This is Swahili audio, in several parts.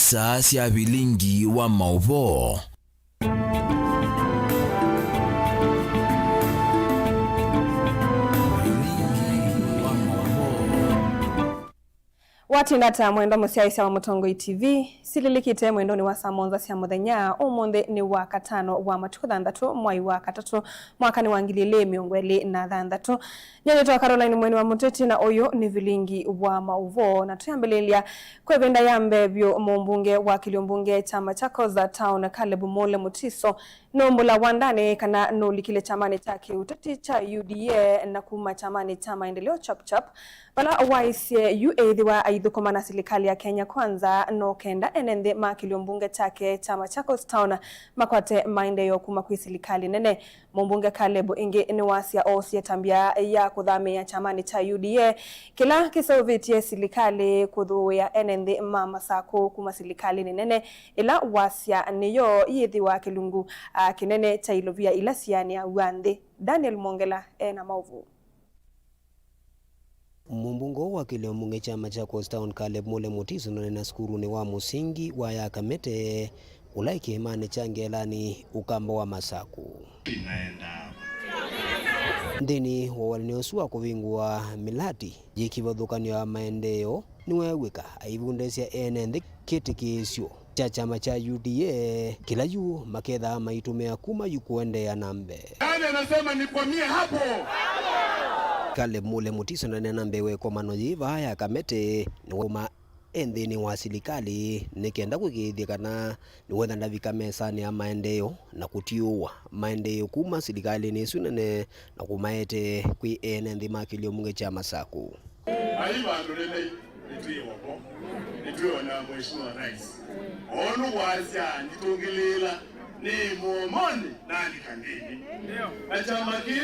saa cia bilingi wa mauvo. Watinata mwendo musiaisa wa Mutongoi TV sililikite mwendo ni wa samonza cia muthenya umuthi ni wa katano wa matuku thanthatu mwai wa katatu mwaka ni wangilile miongweli na thanthatu. Nyoni toa Caroline mweni wa muteti na oyo ni vilingi wa mauvo na tuyambelelia kwevenda yambe vyo mumbunge wa kiliombunge chama chako za town Caleb Mule Mutiso nombula wandane kana nolikile chamani chake utati cha UDA na kuma chamani cha maendeleo chap chap bala waisye UADhiwa aidhukomana serikali ya Kenya kwanza no kenda enende makiliombunge chake chama chako town makwate maendeleo kuma kwa serikali nene mumbunge Caleb inge ni wasia osia tambia ya kudhamia chamani cha UDA kila kisovitie serikali kudhuya enende mama sako kuma serikali nene ila wasia niyo yithiwa kilungu kinene cha ilovia ila siani ya uande. Daniel Mongela na mauvu. Mumbungo wa kiliombunge chama cha Town Caleb Mule Mutiso na skuru ni wa musingi wa ya kamete ulaiki imani changelani ukamba wa masaku ndini wa waliniosua kuvingua milati jikivadhukanio ya maendeo niwewika aivundesia enende kiti kiisio cha chama cha UDA kila juu maketha maitumia kuma yukuendea nambe. Nani anasema nikwamie hapo? Caleb Mule Mutiso na nambe we kwa manojiva ya kamete ni wama endini wa serikali nikenda kugithikana ni wetha ndavika mesani ya maendeo na kutiuwa maendeo kuma serikali ni sunene na kumaete kwi enendi makiliombunge chama saku. Aiba ndolele nitwe na mheshimiwa rais. Onu wasia nitongelela ni muomoni nani kandini. Na chama ki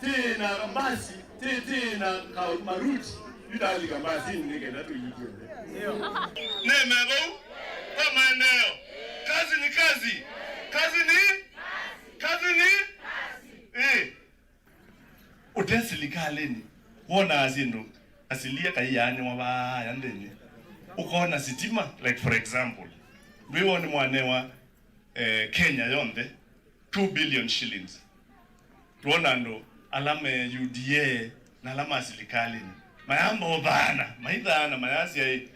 tina mbasi tina maruti yudali kambasi ningenda tu yijionde. Nemego kwa maeneo. Kazi ni kazi. Kazi ni kazi ni kazi. Utesi likaleni. Wona azindu asilia kayani waba yandeni. Ukona sitima like for example. We ni mwanewa Kenya yonde 2 billion shillings. Tuona ndo alame UDA na alama serikali. Mayambo bana, maidhana mayasi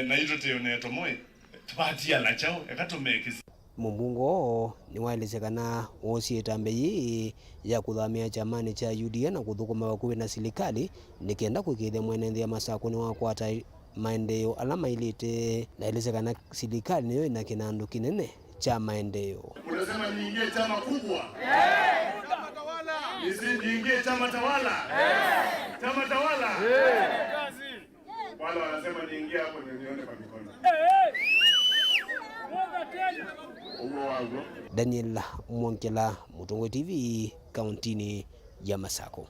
na hizo teoneto moe. Tupatia la chao ekatomekisi. Mumbungo ni waelezekana osietambe yi ya kudhamia chamani cha UDA na kuthukuma wakuwe na serikali nikenda kukithe mwenende ya masako ni wakwata maendeleo alama ilite na elezekana serikali niyo ina kinandu kinene cha maendeleo. Unasema niingie chama kubwa? Chama tawala. Niingie chama tawala? Chama tawala? Kazi. Wala wanasema niingie hapo nione kwa mikono. Daniel Mongela, Mutongoi TV, kauntini ya Masako.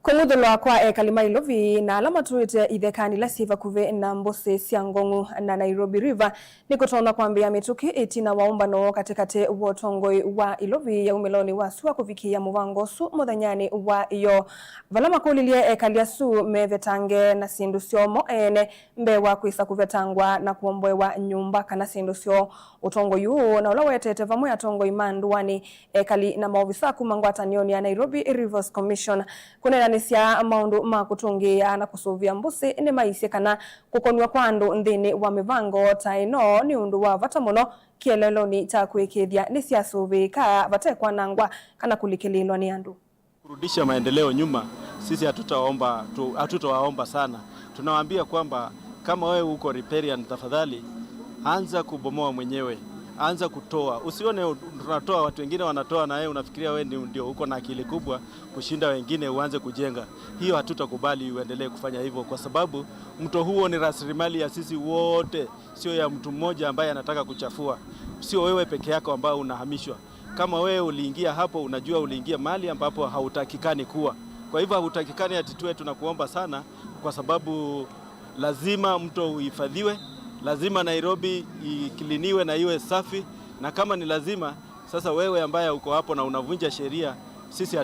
Kumudhulwa kwa kalima ilovi na alama tuwete idhekani la siva kuve na mbose siangongu na Nairobi River ni kutona kwambia mituki itina waumba no katikate Wotongoi wa ilovi ya umeloni wa suwa kufikia muvango su muthanyani wa iyo valama kulilie kaliasu mevetange na sindu siomo ene mbewa kuisa kuvetangwa na kuomboe wa nyumba kana sindu sio utongo yu na ulawete tevamu ya tongo imanduwani kali na maovisa kumangwata nioni ya Nairobi Rivers Commission kunena sia maundu makutungia na kusuvia mbusi ni maisi kana kukonwa kwa andu ndini wa mivango taino ni undu wa vatamuno kieleloni cha kuekethia ni siasuvi ka vatekwa nangwa kana kulikililwa ni andu. Kurudisha maendeleo nyuma sisi hatutawaomba sana. Tunawaambia kwamba kama wewe uko riparian tafadhali anza kubomoa mwenyewe. Anza kutoa. Usione tunatoa watu wengine wanatoa na wewe unafikiria wewe ndio uko na akili kubwa kushinda wengine uanze kujenga. Hiyo hatutakubali uendelee kufanya hivyo kwa sababu mto huo ni rasilimali ya sisi wote, sio ya mtu mmoja ambaye anataka kuchafua. Sio wewe peke yako ambao unahamishwa. Kama wewe uliingia hapo unajua uliingia mahali ambapo hautakikani kuwa. Kwa hivyo hautakikani ati tuwe tunakuomba sana kwa sababu lazima mto uhifadhiwe. Lazima Nairobi ikiliniwe na iwe safi na kama ni lazima sasa wewe ambaye uko hapo na unavunja sheria sisi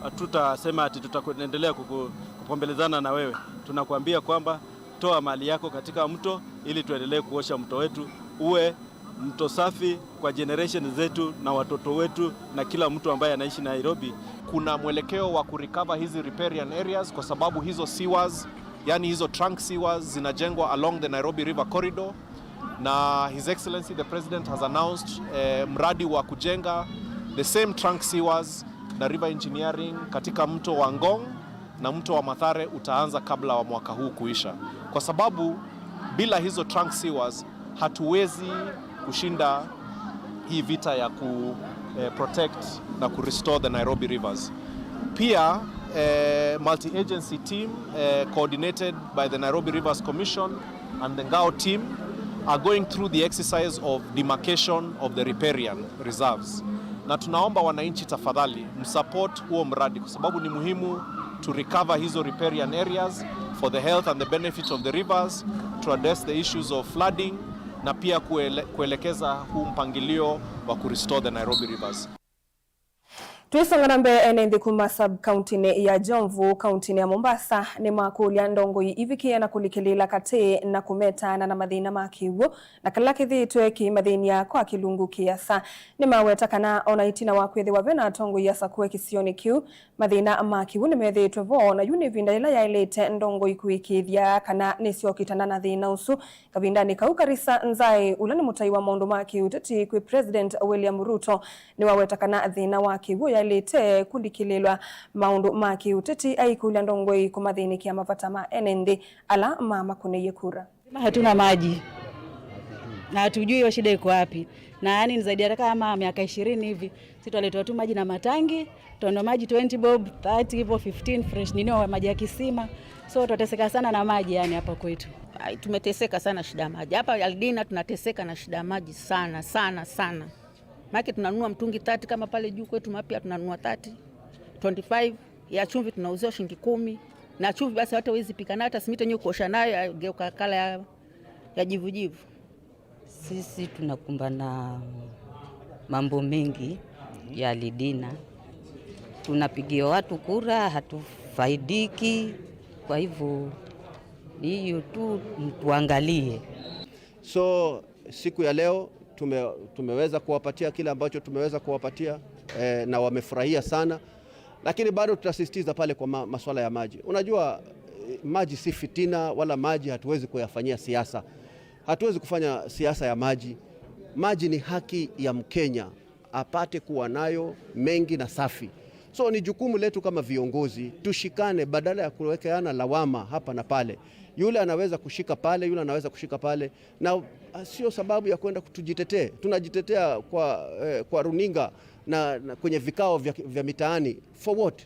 hatutasema ati tutaendelea kupombelezana na wewe. Tunakuambia kwamba toa mali yako katika mto ili tuendelee kuosha mto wetu uwe mto safi kwa generation zetu na watoto wetu na kila mtu ambaye anaishi Nairobi. Kuna mwelekeo wa kurecover hizi riparian areas kwa sababu hizo sewers, yani hizo trunk sewers zinajengwa along the Nairobi River Corridor, na His Excellency the President has announced mradi wa kujenga the same trunk sewers na river engineering katika mto wa Ngong na mto wa Mathare utaanza kabla wa mwaka huu kuisha, kwa sababu bila hizo trunk sewers hatuwezi kushinda hii vita ya ku protect na ku restore the Nairobi rivers. Pia multi-agency team coordinated by the Nairobi Rivers Commission and the Ngao team are going through the exercise of demarcation of the riparian reserves. Na tunaomba wananchi tafadhali msupport huo mradi kwa sababu ni muhimu to recover hizo riparian areas for the health and the benefit of the rivers, to address the issues of flooding na pia kuelekeza huu mpangilio wa kurestore the Nairobi rivers. Tuisongana mbe ene kuma sub-county ya Jomvu, county ya Mombasa, ni makulia ndongoi ivikia na kulikilila kate na kumeta na madhina makiwo na kalakithi tueki madhinia kwa kilungu kiasa. Ni maweta kana onaitina wakwethi wavena tongo yasa kue kisioni kiu madhina makiwo ni methi tuvo na univinda ila ya ilete ndongoi kuikithia kana nisio kitana na dhina usu kabindani kaukarisa nzai ulani mutaiwa maundu makiwo tati kwe President William Ruto ni waweta kana dhina wakiwo ya lete kulikililwa maundu maki uteti aikula ndongoi kumadhini kia mavatama enende ala mama kuneye kura. Hatuna maji na hatujui hiyo shida iko wapi, na yani ni zaidi ya kama miaka 20 hivi sisi tuletwa tu maji na matangi, tunaona maji 20 bob 30 hivyo 15 fresh nini maji ya kisima, so tutateseka sana na maji yani hapa kwetu. Tumeteseka sana shida maji hapa Aldina, tunateseka na shida maji sana sana sana. Maki tunanunua mtungi 30 kama pale juu kwetu mapya tunanunua 30 25 ya chumvi tunauzia shilingi 10 na chumvi basi hata wezi pika na hata simite nyo kuosha nayo geuka kala ya jivujivu. Sisi tunakumbana mambo mengi ya Aldina, tunapigia watu kura hatufaidiki, kwa hivyo hiyo tu tuangalie. So siku ya leo tumeweza kuwapatia kile ambacho tumeweza kuwapatia na wamefurahia sana, lakini bado tutasisitiza pale kwa masuala ya maji. Unajua maji si fitina, wala maji hatuwezi kuyafanyia siasa. Hatuwezi kufanya siasa ya maji. Maji ni haki ya Mkenya apate kuwa nayo mengi na safi. So ni jukumu letu kama viongozi tushikane badala ya kuwekeana lawama hapa na pale. Yule anaweza kushika pale, yule anaweza kushika pale, na sio sababu ya kwenda kutujitetee. Tunajitetea kwa runinga na kwenye vikao vya mitaani. For what?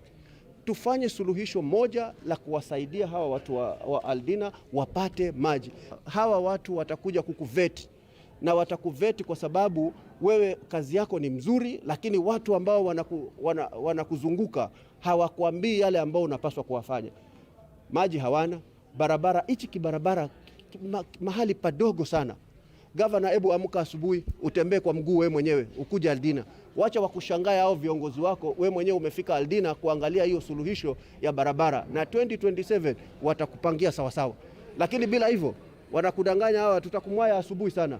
Tufanye suluhisho moja la kuwasaidia hawa watu wa Aldina wapate maji. Hawa watu watakuja kukuveti na watakuveti kwa sababu wewe kazi yako ni mzuri, lakini watu ambao wanakuzunguka hawakuambii yale ambao unapaswa kuwafanya. Maji hawana, barabara hichi kibarabara mahali padogo sana. Gavana, hebu amka asubuhi utembee kwa mguu wewe mwenyewe ukuja Aldina. Wacha wakushangaa hao viongozi wako, wewe mwenyewe umefika Aldina kuangalia hiyo suluhisho ya barabara, na 2027 watakupangia sawa sawa. Lakini bila hivyo wanakudanganya hawa, tutakumwaya asubuhi sana.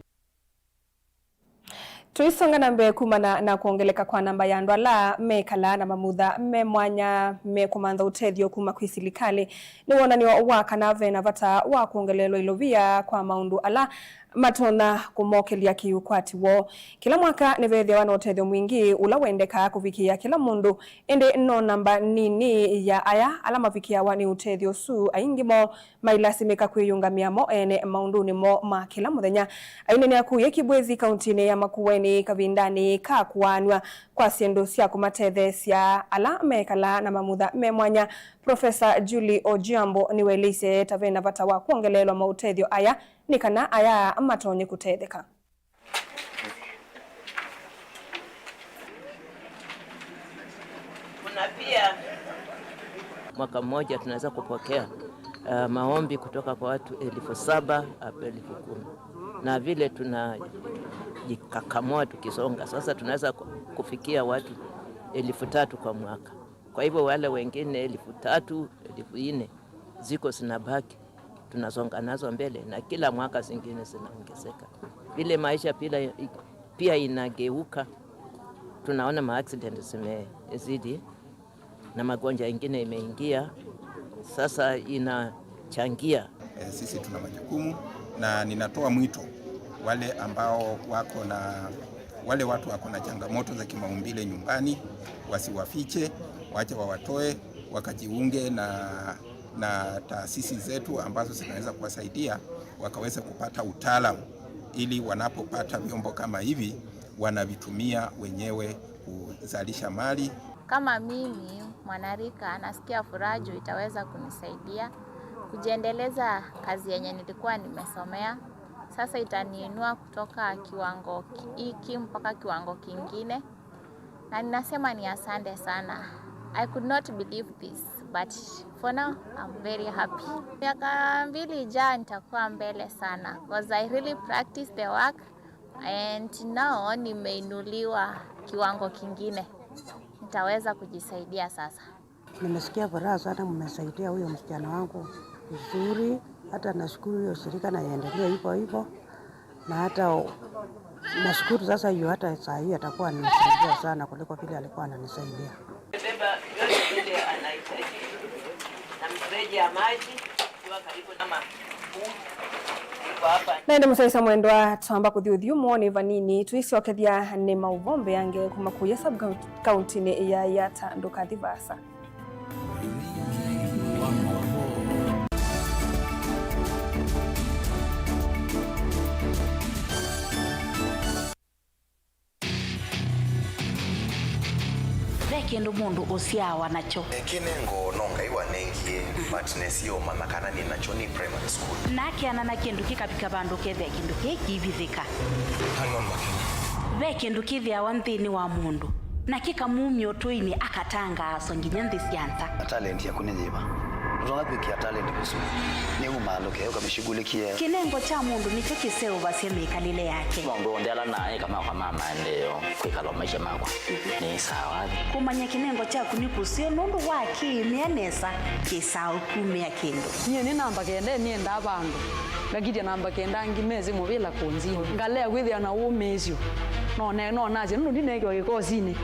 Tuisonga nambe kumana na kuongeleka kwa namba ya ndwala mekala na mamutha memwanya mekumantha utethio kuma kwisilikali ni wonanio wa kanave na vata wa kuongelelo ilovia kwa maundu ala matona kumokelia kiukwati wo. Kila mwaka nivethia wana utethio mwingi ula wendeka kufikia kila mundu ende no namba nini ya aya ala mafikia wani utethio su aingimo mailasimika kwiyungamia mo ene maunduni mo ma kila muthenya. Ainene akuye kibwezi kauntini ya Makueni kavindani kakuanwa kwa siendo cia kumatethecia ala mekala na mamutha memwanya. Professor Julie Ojiambo ni welise tavena vata wa kuongelelwa mautethio aya ni kana aya matonye kutetheka. Kuna pia mwaka mmoja tunaweza kupokea maombi kutoka kwa watu 7,000 hadi 10,000, na vile tunajikakamua tukisonga sasa tunaweza kufikia watu 3,000 kwa mwaka. Kwa hivyo wale wengine 3,000, 4,000 ziko zinabaki, tunasonga nazo mbele, na kila mwaka zingine zinaongezeka. Vile maisha pia inageuka, tunaona maaccident zimezidi na magonjwa mengine imeingia, sasa inachangia. Sisi tuna majukumu, na ninatoa mwito wale ambao wale watu wako na changamoto za kimaumbile nyumbani, wasiwafiche, waache wawatoe wakajiunge na taasisi zetu ambazo zinaweza kuwasaidia wakaweza kupata utaalamu, ili wanapopata vyombo kama hivi wanavitumia wenyewe kuzalisha mali. Kama mimi mwanarika nasikia furaha juu itaweza kunisaidia kujiendeleza kazi yenye nilikuwa nimesomea. Sasa itaniinua kutoka kiwango hiki mpaka kiwango kingine, na ninasema ni asante sana. I could not believe this, but for now I'm very happy. Miaka 2 ijayo nitakuwa mbele sana, because I really practice the work and now nimeinuliwa kiwango kingine. Nitaweza kujisaidia sasa. Nimesikia furaha sana, mmesaidia huyo msichana wangu vizuri. Hata nashukuru hiyo shirika na iendelee hivyo hivyo, na hata nashukuru sasa hiyo hata saa hii atakuwa ananisaidia sana kuliko vile alikuwa ananisaidia. Beba yote ile anahitaji na mfereji ya maji kiwa karibu na Naende musaisa mwendo wa twamba kuthiuthio muone vanini tuicokethia ni mauvombe yange kumakuya sub county ni ya Yata ndukathi Vasa. Kendo mundu usiawa nacho kinengo nongaiwa nengie matnesio mamakana ni nacho ni primary school nake anana kindu kikapika bandu kethe kindu kikibithika hano makini ve kindu kithia wanthini wa mundu na kikamumyo tuini akatanga songinya nthisianza talent ya kunenyiva tungapikia talent kusu ni umaloke ukamshughulikia kinengo cha mundu nicho kiseo basi mikalile yake mambo ndela naye kama kwa mama ndio kwikala maisha makwa ni sawa kumanya kinengo cha kunikusio nundu waki mianesa kisao kumia kindu niye ni namba kende ni enda bandu ngagidia namba kenda ngimezi mubila kunzi ngalea kwithia na umezio no naje nundu ndineke wagikozini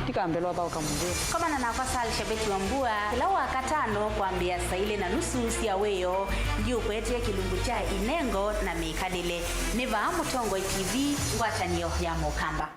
tikambelwa ba kamundu kama na kwa sali shabeti wa mbua kila wakatano kuambia saile na nusu sia weyo ndio kwete kilungu cha inengo na mikalile niva Mutongo TV ngwatanio ya Mukamba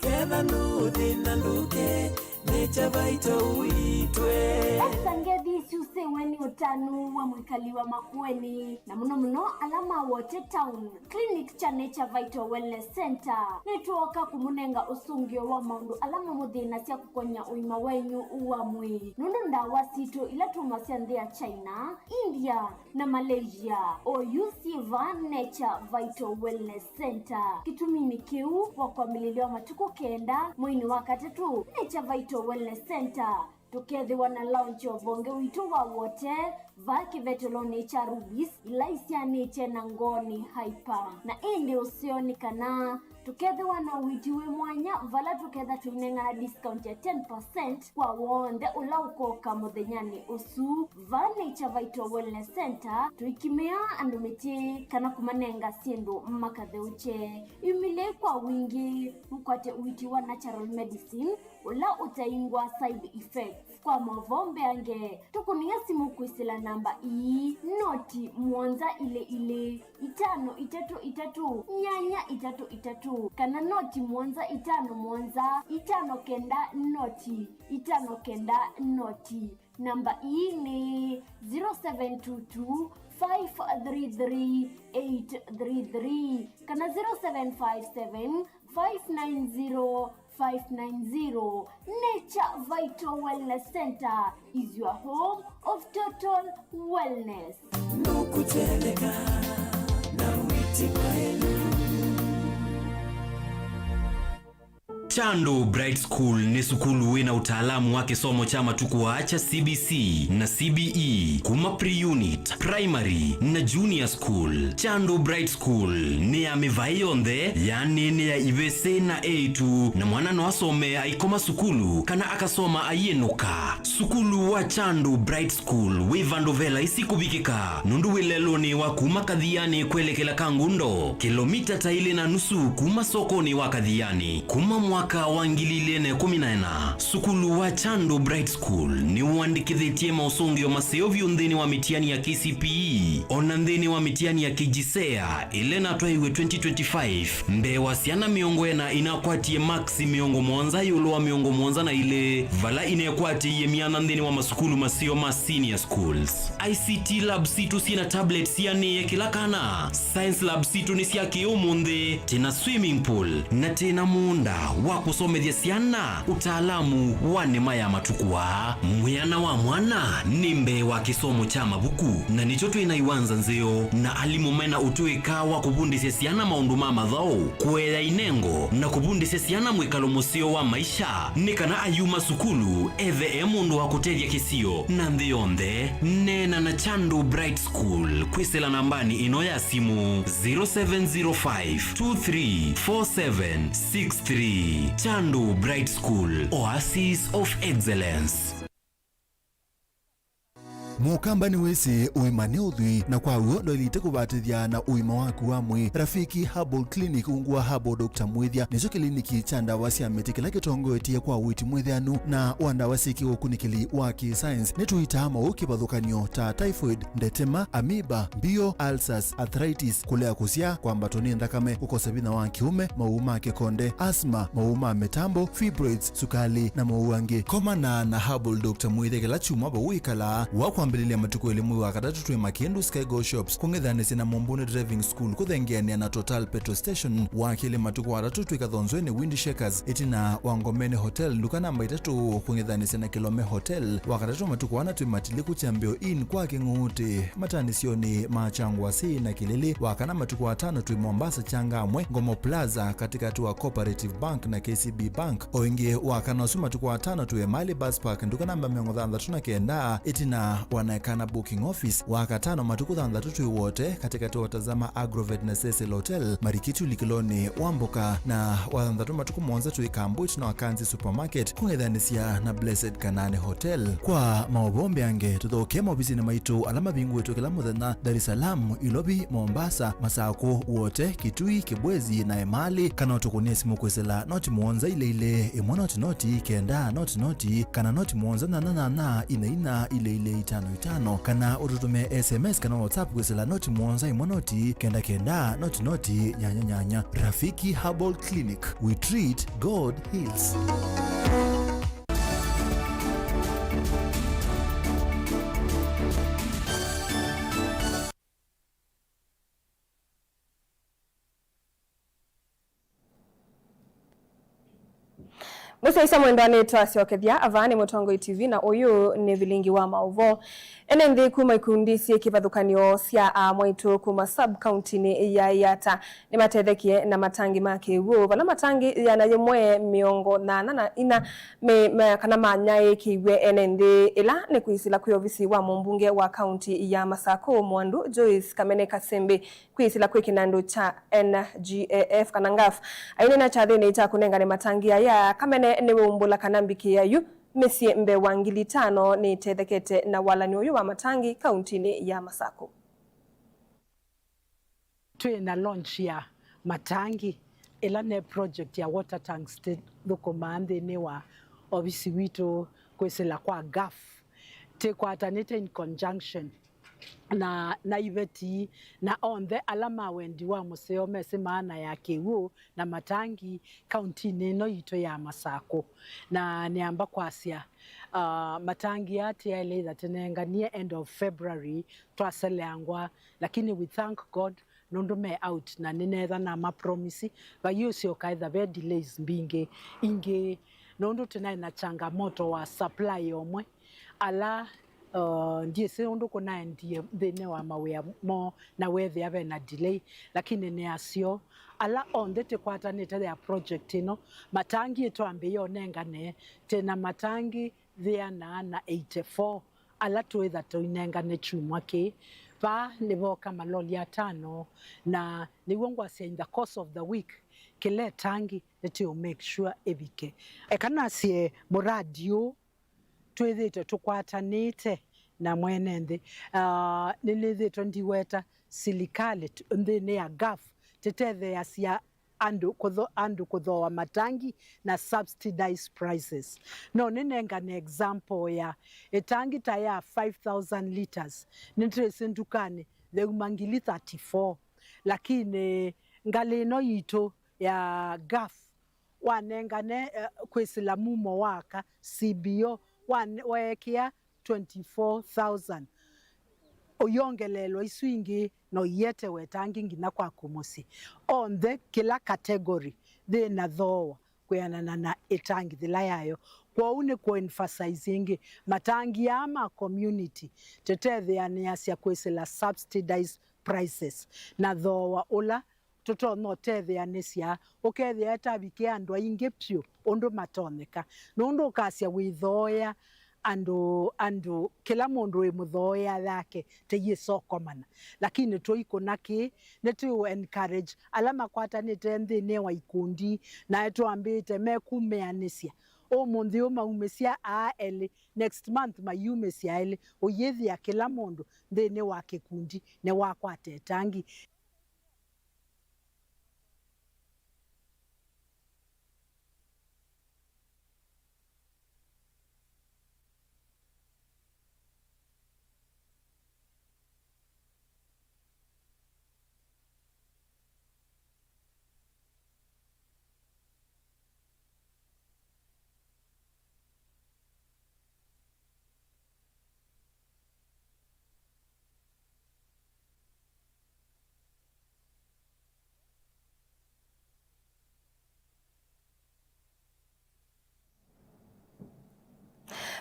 kena nuthi na nduke necha baito uitwe Sangethi siuse weni utanu wa mwikaliwa makueni na muno alama wote town clinic cha Nature Vital Wellness Center nituoka kumunenga usungio wa maundu alama muthina cia kukonya uima wenyu uwa mwi nundu ndawa situ ila tumasia nthia China, India na Malaysia oyusiva Nature Vital Wellness Center kitumini kiu wa kwamililiwa matuku kenda mwini wa katatu Nature Vital Wellness Center tukethiwa na launch of bonge witu wa wote vaki vetoloni cha rubis ilaisia niche na ngoni hyper na indi usioni kana tukethiwa na witiwe mwanya vala tuketha tuinenga na discount ya 10% kwa wonde ulaukoka muthenyani usu vani cha Vital Wellness Center tuikimea andumiti kana kumanenga sindu makatheuche imile kwa wingi mkwate witiwa natural medicine ula utaingwa side effects kwa mavombe ange tukunia simu kuisila namba noti mwanza ile 533 nyanya 33 kana noti mwanza 5 mwanza 5 kenda noti 5 kenda noti namba ni 0722 533 kana 0757 590 590. Nature Vital Wellness Center is your home of total wellness. Nukuteleka na witi maelu Chando Bright School ni sukulu wina utaalamu wake somo cha matuku waacha CBC na CBE kuma pre-unit, primary na junior school. Chando Bright School ni ya mivayonde yani ni ya ivese na A2 na mwana no asome aikoma sukulu kana akasoma ayenuka. Sukulu wa Chando Bright School wivandovela isikubikika nundu wileloni wa kuma kadhiani kwelekela Kangundo kilomita taili na nusu kuma sokoni wa kadhiani kuma mwaka wa 2014. Sukulu wa Chando Bright School ni uandikithĩtie mausungio maseo vyundhini wa mitiani ya KCPE ona ndhini wa mitiani ya KJSEA ile na twaiwe 2025 mbewa siana miongo ena inakwatie maxi miongo mwanza yulo wa miongo mwanza na ile vala inekwatie miana ndhini wa masukulu maseo ma senior schools. ICT lab situ sina tablets yani kila kana. Science lab situ ni siya kiumundhe tena swimming pool na tena munda wa kusomethia siana utaalamu wa nema ya matukua. Mwiana wa mwana nimbe wa kisomo cha mabuku na nichotu inaiwanza nzeo na alimu mena utuika wa kubundisya siana maundu mama dhao kuela inengo na kubundisya siana mwikalo museo wa maisha nikana ayuma sukulu eve mundu wa kutedia kisio na ndhionde nena na Chando Bright School kwisela nambani ino ya simu 0705234763. Chando Bright School, Oasis of Excellence. Mukamba ni wese uimane udhui na kwa uo ndo ilite kubatithia na uima waku wa mwi. Rafiki Herbal Clinic ungua Herbal Dr. Mwithia nicho kliniki cha ndawa cia miti kila kitongo etie kwa witi mwithianu na wanda wasiki ukunikili wa science nituita mauki bathukanio ta typhoid, ndetema, amoeba, bio, ulcers, arthritis, kulea kusia kwa mbatoni ndakame, ukosebina wa kiume, mauma kekonde, asthma, mauma metambo, fibroids, sukali na mauange. Komana na Herbal Dr. Mwithia kila chuma bawikala wakwa mbelele matuku elimu wa katatu tuwe Makendu Sky Go Shops kungedhanisi na Mombuni Driving School kuthengeania na Total Petrol Station wakili matuku watatu tuwe kathonzweni Windy Shakers itina Wangomene Hotel duka namba 3 kungedhanisi na Kilome Hotel wakatatu matuku wana tuwe Matiliku Chambio Inn kwa Kinguti matanisioni Machangwa si na Kilili wakana matuku watano tuwe Mombasa Changamwe Ngomo Plaza katika tuwa Cooperative Bank na KCB Bank oinge wakana usu matuku watano tuwe Mali Bus Park duka namba 39 itina wanaekana booking office wakatano matuku thandatu wote katika tuwatazama Agrovet na Cecil Hotel Marikitu Likiloni Wamboka na wathandatu matuku monza tuikambuit na Wakanzi Supermarket kungedhanisia na Blessed Kanane Hotel. Kwa maobombe ange tuthoke mobisi na maitu alama bingu wetu kila muthenya Dar es Salaam, Ilobi, Mombasa, Masako wote Kitui, Kibwezi na Emali kana tukunie simu kwesela noti muonza ile imwa noti kenda noti kana noti muonza na ina ile 55 kana ututume SMS kana WhatsApp kwesela noti muonza imwa noti kenda noti nyanya. Rafiki Herbal Clinic, we treat, God heals. Musa isa mwendwane twasiokethia avani Mutongo TV na uyu ni vilingi wa mauvo ene nthi kuma ikundisi kivathukanio cia amwaitu kuma sub county ni ya Yata ni matethekie na matangi make uo vala matangi yana yemwe miongo na ina kana manyai kiwe ene nthi ila ni kuisila kwi ofisi wa mbunge wa county ya Masako Mwandu Joyce Kamene Kasembe kuisila kwi kinando cha NGAF kana ngaf aine na cha thini ita kunengane matangi ya Kamene niwe umbula kanambiki yayu mesie mbe wa 5,000 ni tethekete na walani uyu wa matangi kauntini ya Masako. Tuwe na launch ya matangi ilane project ya water tanks loko maande ni wa obisi wito kwesela kwa GAF te kwa atanete in conjunction na iveti na onde alama wendi wa museo mese maana yake uo na matangi kaunti neno ito ya Masako na niamba kwasia matangi yate ya ile tenenga near end of February twaseleangwa lakini we thank God nondo me out na ninetha na mapromisi ba yusio kaitha be delays mbinge inge nondo tena na changamoto wa supply omwe ala ndiye se undu kuna ndiye thine wa mawea mo na wethe ave na delay lakini ni asio ala onde te kwatanite ya project ino matangi etwambe yonengane tena matangi thea na 84 ala twetha tuinengane chumwa ki va nivoka maloli atano na niwongwasia in the course of the week kile tangi to make sure ebike ekana sie muradio twethite tukwatanite na mwenende nilithitwe ndiweta silikali nthini ya gaf tethethe asia andu kuthoa matangi na subsidized prices no ninenga ni example ya etangi ta ya 5000 liters nitrese ndukani theumangili 34 lakini ngalino yito ya gaf wanengane kwesila mumo waka CBO waekia 24,000 oyongelelo iswingi no yete wetangi ngina kwa kumusi on the kila category de na thoa kuyana na etangi thila yayo kwa une kwa emphasizing matangi ama community tethe yani asia kwesela subsidized prices na thoa ula toto no tethe anesia okethe atabike andwa ingepyo ondo matoneka nondo kasia withoya andu kila mundu e muthoya yake te soko mana lakini toiko naki netu encourage alama kwata nitende ne wa ikundi na eto ambite mekumeanisia o mundi o maumesia ele next month mayumesia ele oyethi ya kila mundu ndene wa kikundi ne wakwate tangi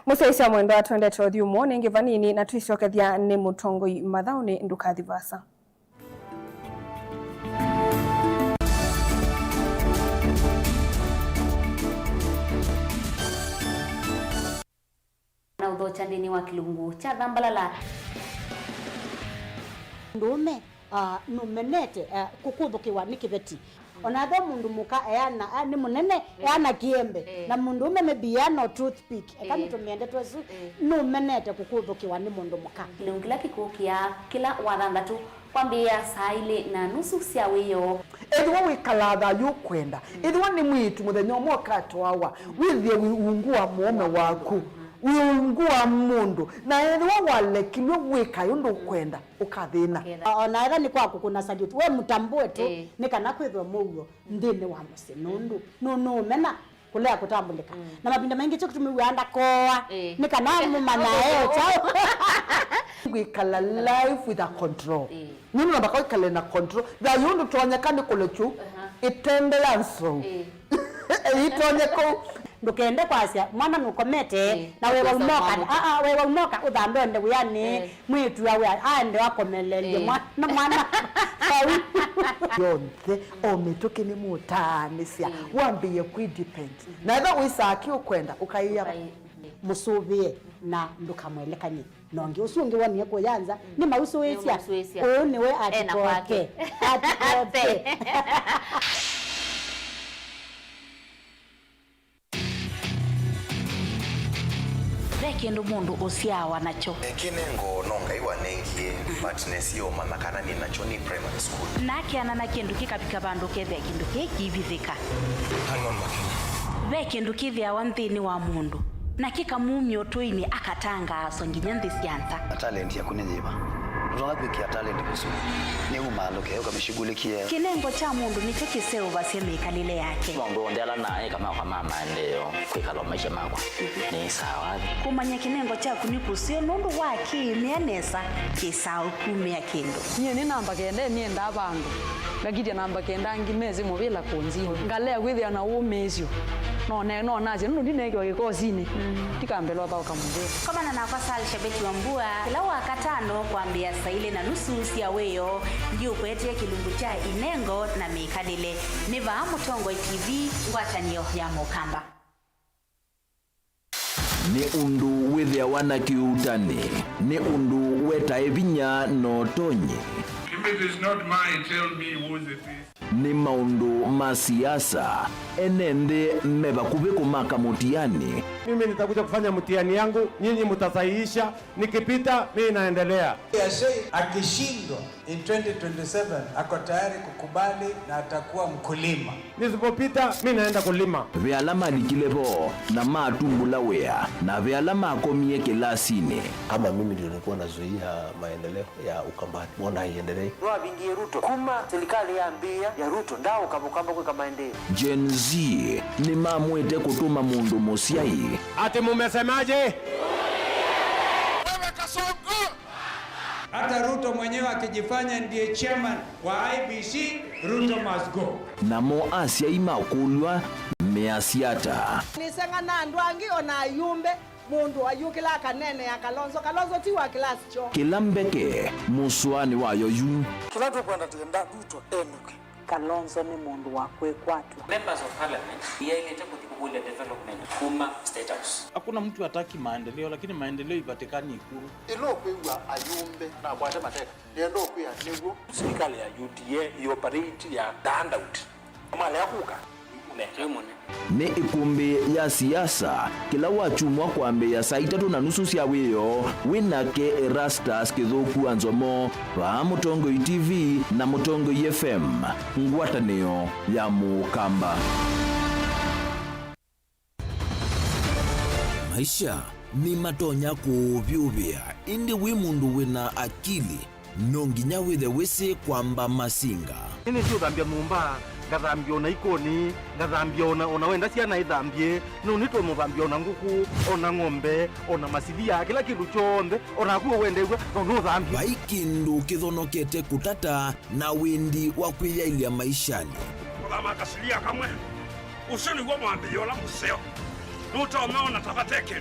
Musaisha mwendo atwende todhi umone ngivanini na tuisokethia ni mutongoi mathauni ndukathi vasa. Na udhocha ndini wa kilungu cha Thambalala ndume numenete kukuthukiwa ni kiveti onathe mundu muka eana ni munene eana kiembe na mundu ume mebiano toothpick ekani tumiende twesu numenete kukuthukiwa ni mundu muka kilungu kila kikukia kila wathanthatu kwambia saa ile na nusu cia wiyo edwa wikalatha yukwenda edwa ni mwitu muthenya umwe katwawa withie wiungua muome waku wiungua mundu na edwa walekilwe wika yundu kwenda ukathina ona era ni kwaku kuna salute we mutambue tu ni kana kwithwa mugo ndini wa musi nundu no mena kulea kutambulika na mapinda mengi cyo kutumiwanda koa ni kana mumana chao wikala life with a control nini na bakao kale na control da yundu twanyakani kulechu itembelanso itonyeko ndukende kwasia mwana nukomete na wewe unoka wewe unoka uthambe nde yani mwitu yawe ande wakomelele mwana yonthe ometoke ni mutanisia wambiye ku depend na eba wisaki ukwenda ukaiya musubie na ndukamwelekanye nongi usungi wani yako yanza ni mauso wesia o niwe atikoke kendo mundu usiawa nacho ekinengo nonga iwanengie but nesio mamakana ni nacho ni primary school nakiana na kendo kikapika bandu kethe kendo kikivithika hanon makina ve kendo kithia wanthini wa mundu na kikamumyo toini akatanga songinya ndisianza talent ya kunenyiba Rwabiki ya talent kusu ni umaloke yoka mishigulikia kinengo cha mundu nicho kiseo baseme kalile yake mundu ndela naye kama kwa mama ndio kwikalo maisha makwa ni sawa kumanya kinengo cha kunikusio nundu waki mianesa kisao kumia kendo nye ni namba kende ni enda bandu gagidia namba kenda ngimezi mubila konzi ngalea gwithia na umezio no naje no ndine kwa kikosini tikambelwa bao kamundeo kama na nafasa Alishabeti Wambua kila wakatano kuambia saile na nusu sia weyo ndio kwete kilungu cha Inengo na Mikadile niva Mutongo TV ngwatanio ya Mukamba ni undu withia wana kiutani ni undu weta evinya no tonye. If it is not mine, tell me whose it is. Ni maundu masiasa enende meba kubeko maka mutiani. Mimi nitakuja kufanya mtihani yangu, nyinyi mtasahihisha, nikipita mimi naendelea. Akishindwa in 2027 ako tayari kukubali na atakuwa mkulima. Nisipopita mimi naenda kulima. Vyalama likilevo na matumbula wea na vyalama akomie kilasini. Kama mimi ndio nilikuwa nazuia maendeleo ya Ukambani, mbona haiendelee? Roa bingie Ruto kuma serikali ya ambia ya Ruto ndao kabukamba kwa maendeleo. Gen Z ni mamwete kutuma mundu musiai. Ati mumesemaje? Wewe Kasongo! Hata Ruto mwenyewe akijifanya ndiye chairman wa IBC, Ruto must go. Namo Asia imakulwa measiata. Nisenga na ndwangi ona yumbe mundu ayukila kanene ya Kalonzo ti wa class cho. Kilambeke muswani wayo yu. Kilato kwenda tenda Ruto enuke. Kalonzo ni mundu wa kwetwa. Members of parliament yailete kutikubule development kuma state house. Hakuna mtu hataki maendeleo lakini maendeleo ipatikani Ikulu. Ilo kwewa ayumbe na bwata mateka. Ndio kwa nigo serikali ya UDA ioperate ya handout. Kama leo kuka ni ikumbi ya siasa kila wachumwa kwambe ya saa 3:30 cia wiyo winake Erastus Kithuku Anzomo wa Mutongo TV na Mutongo FM ngwatanio ya Mukamba. Maisha ni matonya kuvyuvia indi wi mundu wina akili nonginya withe wisi kwamba masinga ini sio dhambia mumba ngathambia ona ikoni ngathambia ona wenda ciana ithambie no nito muthambia ona nguku ona ng'ombe ona masilia kila kindu chonde ona kuo wende no thambia baikindu kithonokete kutata na windi wa kwiyailia maishani Kama kasilia kamwe usoni gwa mwambio la museo nuto umeona tabateke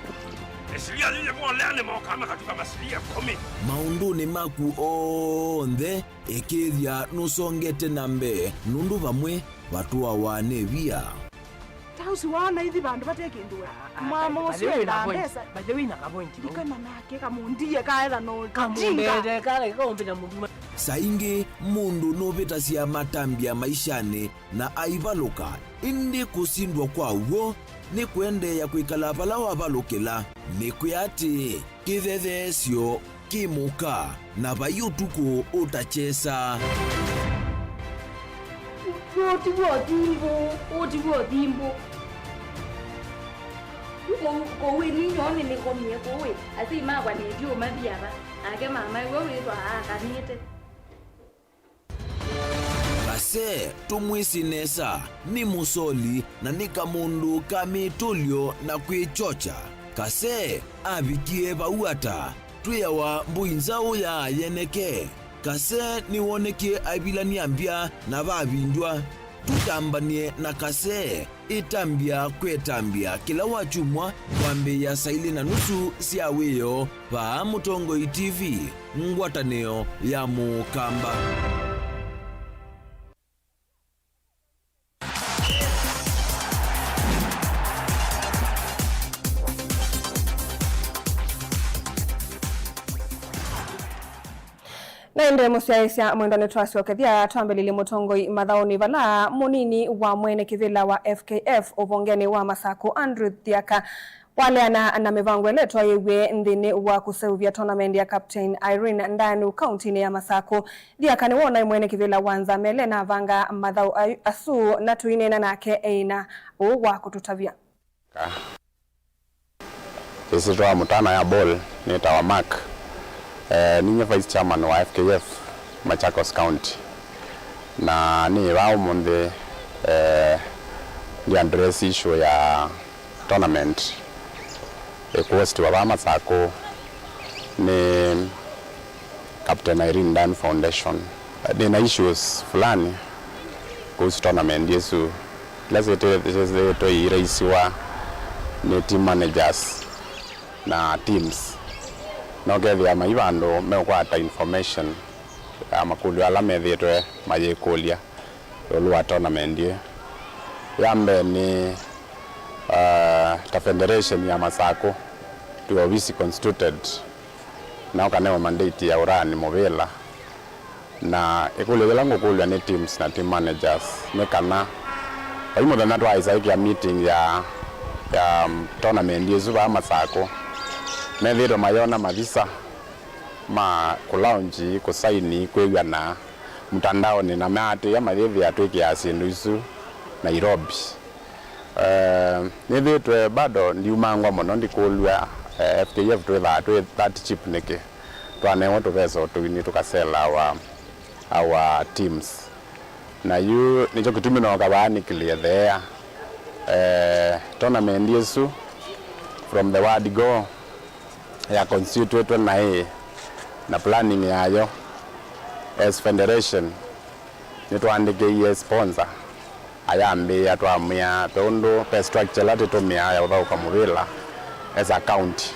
esilia yeye mwaleane mwakama katika masilia 10 maunduni maku onthe ikithia nusongete nambe nundu vamwe vatua wanevia Tausi wana hithi bandu batekindwa mama uswe na pesa bajewina kapointi ikana nake kamundie kaela no kamundete kale kombina mundu saingi mundu novita cia matambia maishani na aivaluka indi kusindwa kwa uo ni kuendeya kwikala vala wavalukila ni kuyati kithethesyo kimuka na vayutuku utachesa Otiwo dimbo kowe ni nyoni ni komie kowe asi magwa ni dio mabiaba ake mama wewe twa akanite Kase tumwisinesa ni musoli na ni kamundu kamitulyo na kwichocha kase abikie bauata tuyawa mbuinzao ya yeneke kase ni woneke abilani ambia na babindwa tutambanie na kase itambia kwetambia kila wachumwa kwambe ya saa 2:30 cia wiyo va Mutongo TV ngwatanio ya Mukamba. Naende musiaisia mwendone twasi wakethia twambelile Mutongoi mathaoni vala munini wa mwene kivila wa FKF uvongeni wa Masako Andrew Thiaka waleana na mivango eletwa yewe nthini wa kuseuvia tournament ya Captain Irene ndani kaunti ya Masako. Thiaka ni wona mwene kivila wanza mele na vanga mathau asu na tuinena nake eina wa kututavia. Sisi twa mutana ya ball ni tawa Mark. Ninye vice chairman wa FKF Machakos County na ni wao monde ya address issue ya tournament equest wa Masako ni Captain Irene Dan Foundation. Dina issues fulani kuhusu tournament yesu lazete to iraisiwa ni team managers na teams no gethia maivando mekwata information makulu ala methetwe mayekulia olwa tournament yambe ni ta federation ya Masako to obviously constituted na kaneo mandate ya urani movela na ekulela ngokulwa ni teams na team managers mekana aimo dana twice ya meeting ya tournament yesu ba Masako methiro mayona mavisa ma kulaunji kusaini kwegana mtandao ni na mate ya mathethi atwiki ya sindu isu Nairobi nithitwe bado ndiumangwa muno ndikulwa FKF twe that chip niki twanewa tuveso tuini tukasela our teams na yu nicho kitumino kabani clear there tournament yesu from the word go ya constitute na planning yayo as federation nitwandike sponsor ayambe atwamia tondo pe structure lati tumia ya uthauka muvila as a county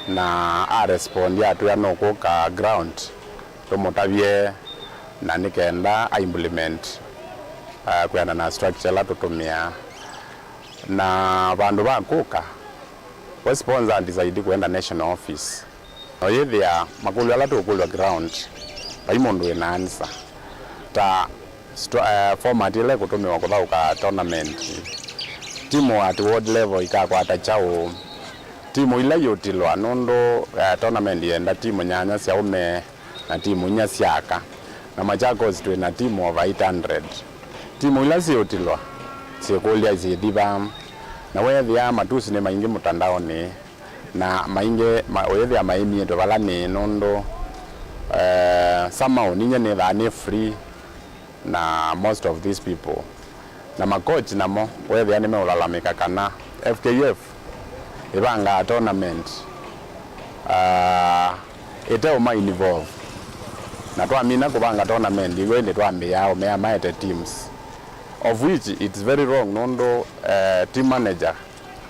na a respond ya tu yanokuka ground tumutavie na nikenda a implement kuyana na structure lati tumia na vandu vakuka we sponsor decide kuenda national office oyethia makulu ala tukulwa ground paimondo ina answer ta format ile kutumiwa kuthauka tournament timu at world level ikakwata chao timu ile yotilwa nondo tournament yenda timu nyanya cia ume na timu nya ciaka na Machakos twina timu over 800 timu ile yotilwa cikulia ithithiva na wethia matusi ni maingi mutandaoni na maingi wethia maimi ndo vala ni nondo somehow ninye ni thani free na most of these people na makochi namo wethia ni meulalamika kana FKF ibanga tournament iteo ma involve na twamina kubanga tournament iwe ni twambia yao mea maete teams of which it's very wrong nondo team manager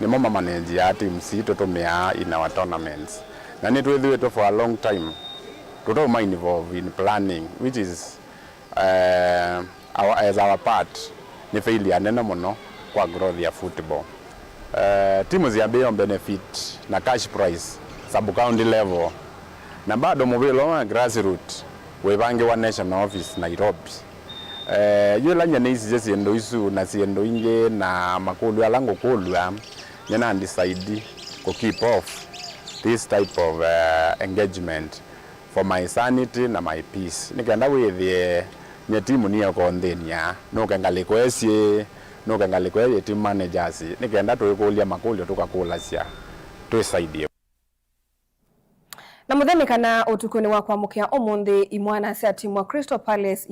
ni mama manager ya teams itotomea in our tournaments na ni twethiwe for a long time toto ma involve in planning which is as our part ni failure nene muno kwa growth ya football timu ziambe on benefit na cash prize sub county level na bado mobile wa grassroots webange wa national office Nairobi yulanya nisi siendo isu na siendo inge na makulu alango kulwa nyana decide ko keep off this type of engagement for my sanity na my peace nikenda withie nye timu niyo konthenia no kangaliko esie no kangaliko ye team managers nikenda twikulia makulu tukakula cia twisaidie na mutheni kana utukuni wa kwamukia omunthi imwana cia timu wa Crystal Palace